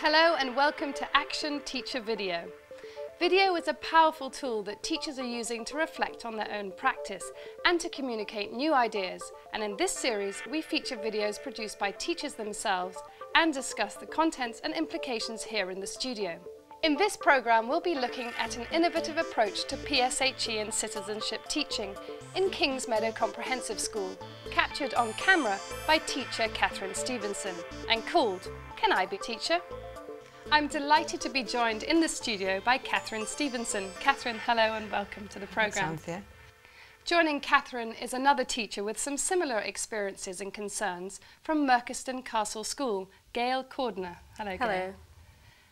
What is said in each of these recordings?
Hello and welcome to Action Teacher Video. Video is a powerful tool that teachers are using to reflect on their own practice and to communicate new ideas. And in this series, we feature videos produced by teachers themselves and discuss the contents and implications here in the studio. In this programme, we'll be looking at an innovative approach to PSHE and citizenship teaching in Kingsmeadow Comprehensive School, captured on camera by teacher Catherine Stevenson and called Can I Be Teacher? I'm delighted to be joined in the studio by Catherine Stevenson. Catherine, hello and welcome to the programme. Joining Catherine is another teacher with some similar experiences and concerns from Merchiston Castle School, Gail Cordner. Hello, Gail. Hello.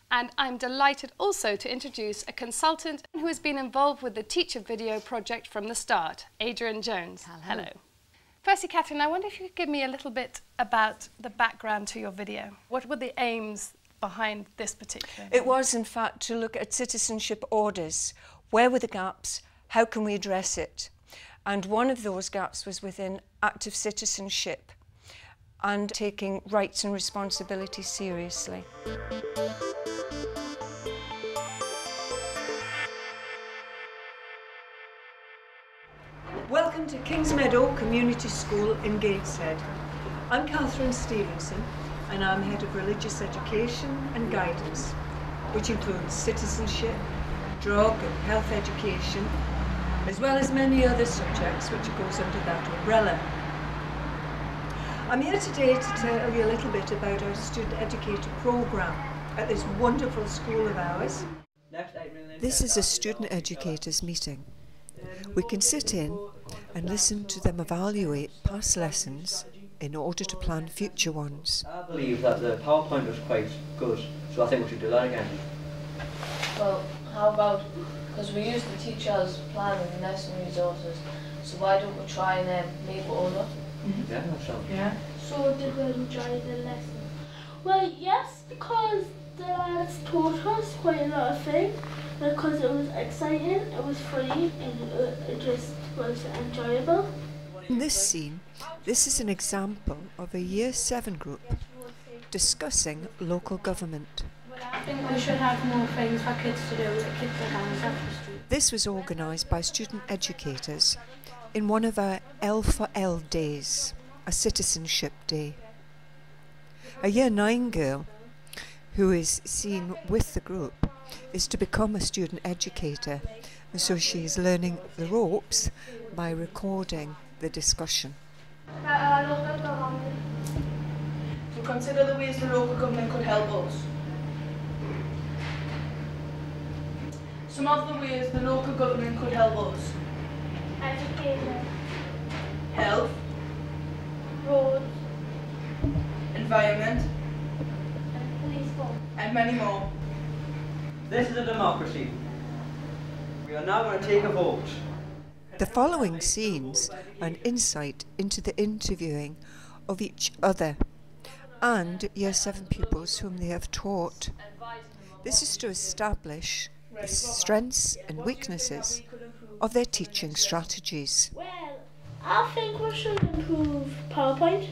And I'm delighted also to introduce a consultant who has been involved with the Teacher Video project from the start, Adrian Jones. Hello. Firstly, Catherine, I wonder if you could give me a little bit about the background to your video. What were the aims behind this particular? It was, in fact, to look at citizenship orders. Where were the gaps? How can we address it? And one of those gaps was within active citizenship and taking rights and responsibilities seriously. Welcome to Kingsmeadow Community School in Gateshead. I'm Catherine Stevenson and I'm Head of Religious Education and Guidance, which includes citizenship, drug and health education, as well as many other subjects which goes under that umbrella. I'm here today to tell you a little bit about our student educator programme at this wonderful school of ours. This is a student educators meeting. We can sit in and listen to them evaluate past lessons in order to plan future ones. I believe that the PowerPoint was quite good, so I think we should do that again. Well, how about, because we use the teacher's plan and lesson resources, so why don't we try and make it over? Yeah, that sounds good. Yeah. So did we enjoy the lesson? Well, yes, because the lads taught us quite a lot of things, because it was exciting, it was funny, and it just was enjoyable. In this scene, this is an example of a Year 7 group discussing local government. I think we should have more things for kids to do with the kids that hands up the street. This was organised by student educators in one of our L for L days, a citizenship day. A Year 9 girl who is seen with the group is to become a student educator, and so she is learning the ropes by recording the discussion. So consider the ways the local government could help us. Some of the ways the local government could help us: Education, health, roads, environment, and police force. and many more. This is a democracy. We are now going to take a vote. The following scenes are an insight into the interviewing of each other and Year 7 pupils whom they have taught. This is to establish the strengths and weaknesses of their teaching strategies. Well, I think we should improve PowerPoint.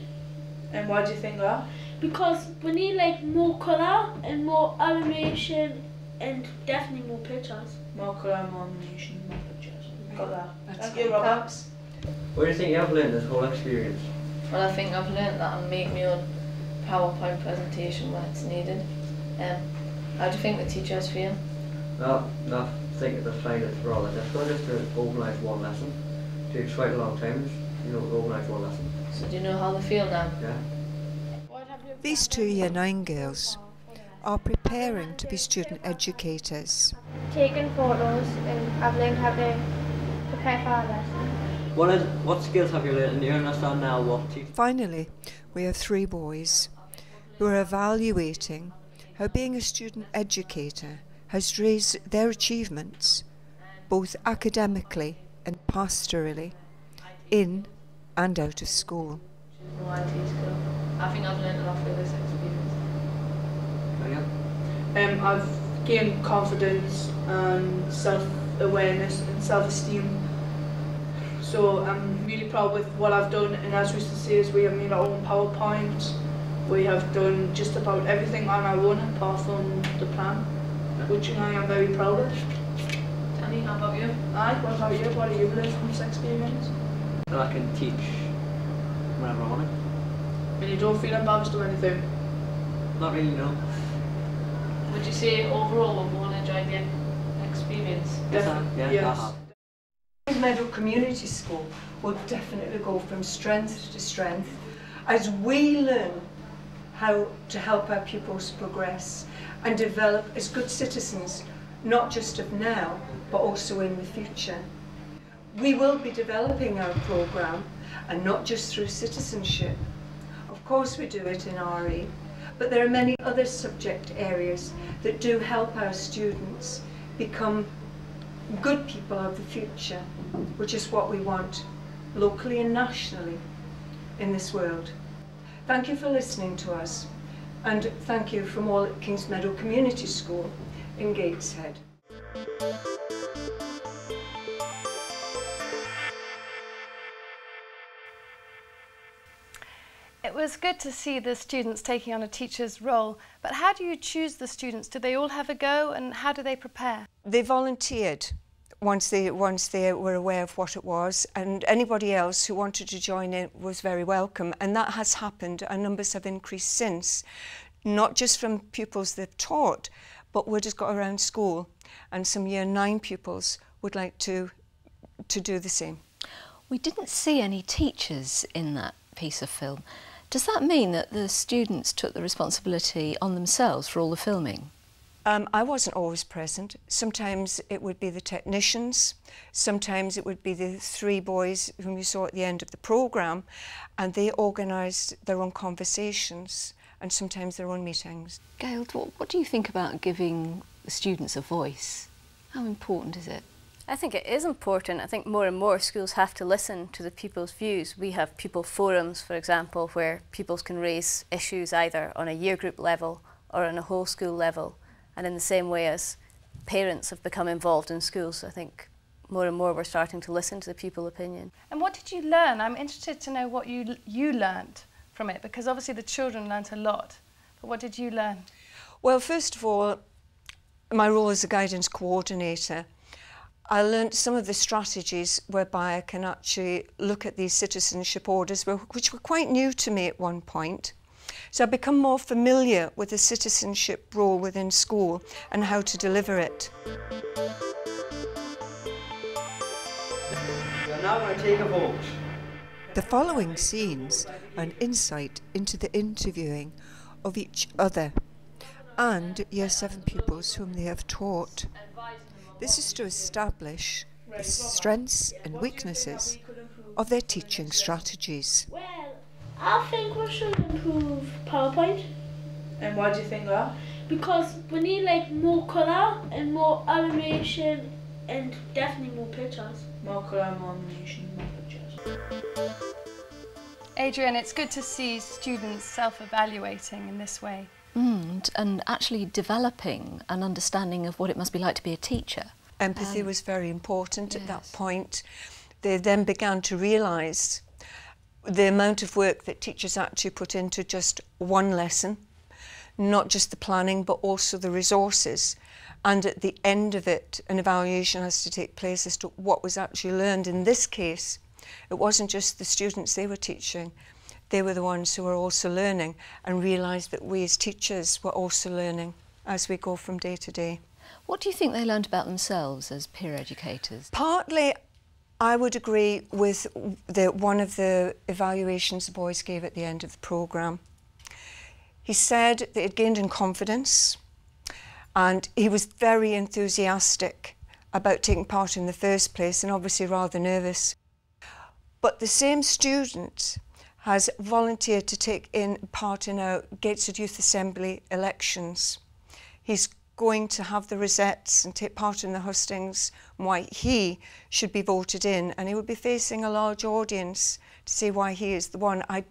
And why do you think that? Because we need like more colour and more animation and definitely more pictures. More colour, more animation, more pictures. Got that. Thank you, Robert. What do you think you have learned this whole experience? Well, I think I've learnt that I make my own PowerPoint presentation when it's needed. How do you think the teachers feel? Well, I think that's fine. It's rather difficult just to organise one lesson. It takes quite a long time, to organise one lesson. So do you know how they feel now? Yeah. These two Year 9 girls are preparing to be student educators. Taking photos, and I've learned how to prepare for our lesson. What skills have you learned, and do you understand now what teaching? Finally, we have 3 boys who are evaluating how being a student educator has raised their achievements, both academically and pastorally, in and out of school. No IT skill. I think I've learnt a lot through this experience. I've gained confidence and self-awareness and self-esteem. So I'm really proud with what I've done, and as we used to say, we have made our own PowerPoint We have done just about everything on our own apart from the plan, which I am very proud of. Danny, how about you? Aye, what about you? What have you learned from this experience? That I can teach whenever I want to. And you don't feel embarrassed or anything? Not really, no. Would you say overall we've all enjoyed the experience? Yeah, Yes. I have. Meadow Community School will definitely go from strength to strength as we learn how to help our pupils progress and develop as good citizens, not just of now, but also in the future. We will be developing our programme, and not just through citizenship. Of course we do it in RE, but there are many other subject areas that do help our students become good people of the future, which is what we want locally and nationally in this world. Thank you for listening to us, and thank you from all at Kings Meadow Community School in Gateshead. It was good to see the students taking on a teacher's role, but how do you choose the students? Do they all have a go, and how do they prepare? They volunteered once they were aware of what it was, and anybody else who wanted to join in was very welcome, and that has happened. Our numbers have increased since, not just from pupils they've taught, but word has got around school, and some Year 9 pupils would like to do the same. We didn't see any teachers in that piece of film. Does that mean that the students took the responsibility on themselves for all the filming? I wasn't always present. Sometimes it would be the technicians, sometimes it would be the 3 boys whom you saw at the end of the programme, and they organised their own conversations and sometimes their own meetings. Gail, what do you think about giving the students a voice? How important is it? I think it is important. I think more and more schools have to listen to the pupils' views. We have pupil forums, for example, where pupils can raise issues either on a year group level or on a whole school level. And in the same way as parents have become involved in schools, I think more and more we're starting to listen to the pupil opinion. And what did you learn? I'm interested to know what you learned from it, because obviously the children learnt a lot. But what did you learn? Well, first of all, my role as a guidance coordinator, I learnt some of the strategies whereby I can actually look at these citizenship orders, which were quite new to me at one point. So I've become more familiar with the citizenship role within school and how to deliver it. We're now going to take a vote. The following scenes are an insight into the interviewing of each other and Year 7 pupils whom they have taught. This is to establish the strengths and weaknesses of their teaching strategies. Well, I think we should improve PowerPoint. And why do you think that? Because we need like more colour and more animation and definitely more pictures. More colour, more animation, more pictures. Adrian, it's good to see students self-evaluating in this way. And actually developing an understanding of what it must be like to be a teacher. Empathy was very important at that point. They then began to realise the amount of work that teachers actually put into just one lesson, not just the planning but also the resources, and at the end of it an evaluation has to take place as to what was actually learned. In this case it wasn't just the students they were teaching, they were the ones who were also learning, and realised that we as teachers were also learning as we go from day to day. What do you think they learned about themselves as peer educators? Partly I would agree with one of the evaluations the boys gave at the end of the programme. He said that he'd gained in confidence and he was very enthusiastic about taking part in the first place, and obviously rather nervous. But the same student has volunteered to take part in our Gateshead Youth Assembly elections. He's going to have the rosettes and take part in the hustings, why he should be voted in, and he will be facing a large audience to see why he is the one. I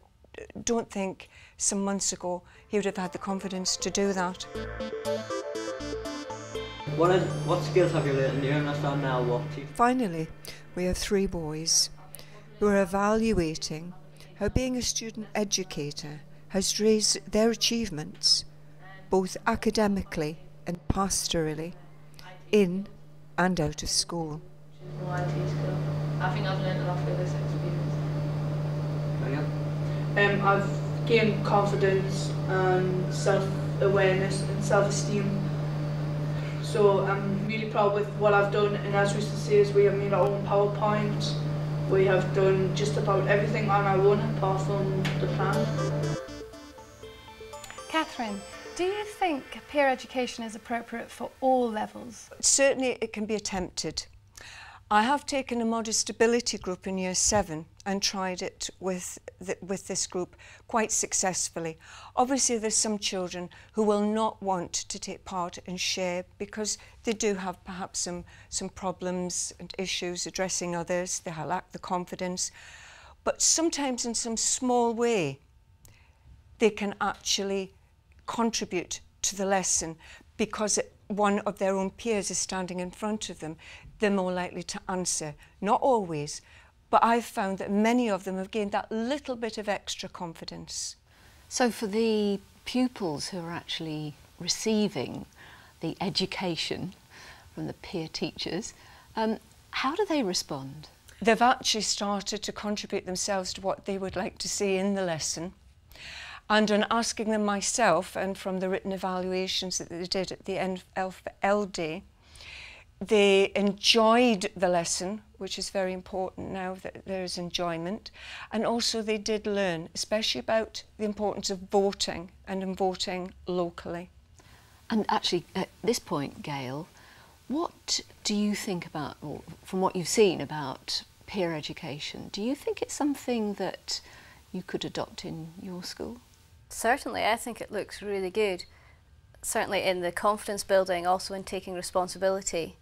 don't think some months ago he would have had the confidence to do that. What skills have you learned, and do you understand now what teaching? Finally, we have 3 boys who are evaluating how being a student educator has raised their achievements, both academically and pastorally, in and out of school. I think I've learned a lot through this experience. I've gained confidence and self-awareness and self-esteem. So I'm really proud with what I've done, and as we used to say, is we have made our own PowerPoint. We have done just about everything on our own apart from the plan. Catherine, do you think peer education is appropriate for all levels? Certainly it can be attempted. I have taken a modest ability group in Year 7 and tried it with this group quite successfully. Obviously there's some children who will not want to take part and share because they do have perhaps some problems and issues addressing others, they lack the confidence. But sometimes in some small way they can actually contribute to the lesson because one of their own peers is standing in front of them. They're more likely to answer. Not always, but I've found that many of them have gained that little bit of extra confidence. So for the pupils who are actually receiving the education from the peer teachers, how do they respond? They've actually started to contribute themselves to what they would like to see in the lesson. And on asking them myself, and from the written evaluations that they did at the end of LD, they enjoyed the lesson, which is very important now that there is enjoyment, and also they did learn, especially about the importance of voting and in voting locally. And actually, at this point, Gail, what do you think about, or from what you've seen about peer education, do you think it's something that you could adopt in your school? Certainly, I think it looks really good. Certainly in the confidence building, also in taking responsibility.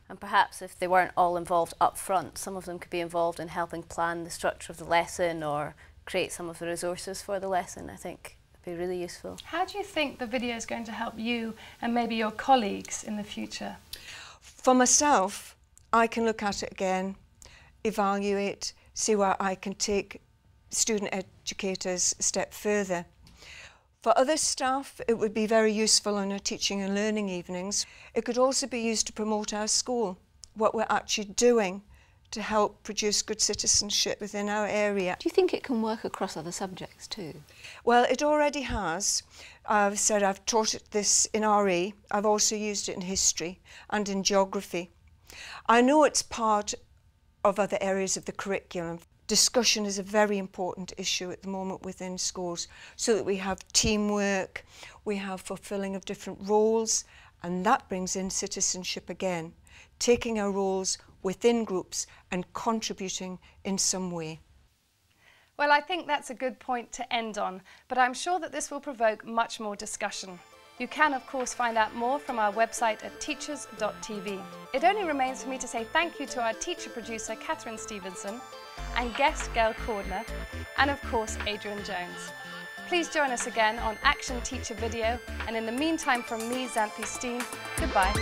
And perhaps if they weren't all involved up front, some of them could be involved in helping plan the structure of the lesson or create some of the resources for the lesson. I think it'd be really useful. How do you think the video is going to help you and maybe your colleagues in the future? For myself, I can look at it again, evaluate, see where I can take student educators a step further. For other staff, it would be very useful on our teaching and learning evenings. It could also be used to promote our school, what we're actually doing to help produce good citizenship within our area. Do you think it can work across other subjects too? Well, it already has. I've said I've taught it this in RE. I've also used it in history and in geography. I know it's part of other areas of the curriculum. Discussion is a very important issue at the moment within schools, so that we have teamwork, we have fulfilling of different roles, and that brings in citizenship again, taking our roles within groups and contributing in some way. Well, I think that's a good point to end on, but I'm sure that this will provoke much more discussion. You can, of course, find out more from our website at teachers.tv. It only remains for me to say thank you to our teacher producer, Catherine Stevenson, and guest Gail Cordner, and of course, Adrian Jones. Please join us again on Action Teacher Video, and in the meantime, from me, Xanthi Steen, goodbye.